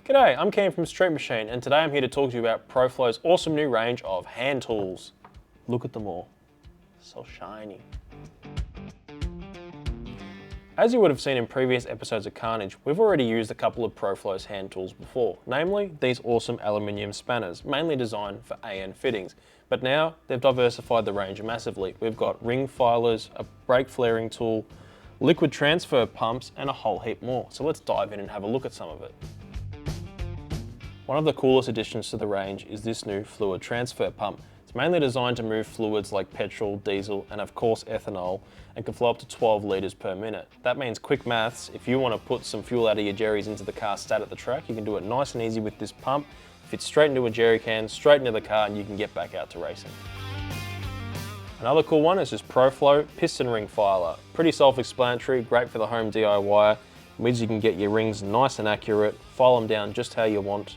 G'day, I'm Cam from Street Machine, and today I'm here to talk to you about Proflow's awesome new range of hand tools. Look at them all, so shiny. As you would have seen in previous episodes of Carnage, we've already used a couple of Proflow's hand tools before, namely these awesome aluminium spanners, mainly designed for AN fittings. But now they've diversified the range massively. We've got ring filers, a brake flaring tool, liquid transfer pumps, and a whole heap more. So let's dive in and have a look at some of it. One of the coolest additions to the range is this new fluid transfer pump. It's mainly designed to move fluids like petrol, diesel, and of course ethanol, and can flow up to 12 litres per minute. That means quick maths, if you want to put some fuel out of your jerrys into the car stat at the track, you can do it nice and easy with this pump. Fits straight into a jerry can, straight into the car, and you can get back out to racing. Another cool one is this Proflow piston ring filer. Pretty self-explanatory, great for the home DIY. It means you can get your rings nice and accurate, file them down just how you want,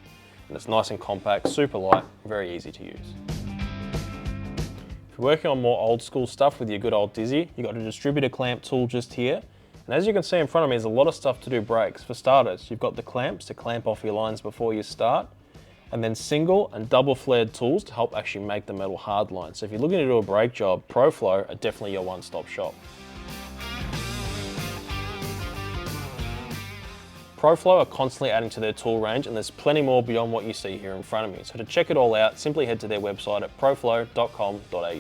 and it's nice and compact, super light, very easy to use. If you're working on more old school stuff with your good old Dizzy, you've got a distributor clamp tool just here. And as you can see in front of me, there's a lot of stuff to do brakes. For starters, you've got the clamps to clamp off your lines before you start, and then single and double flared tools to help actually make the metal hard line. So if you're looking to do a brake job, Proflow are definitely your one-stop shop. Proflow are constantly adding to their tool range, and there's plenty more beyond what you see here in front of me. So to check it all out, simply head to their website at proflow.com.au.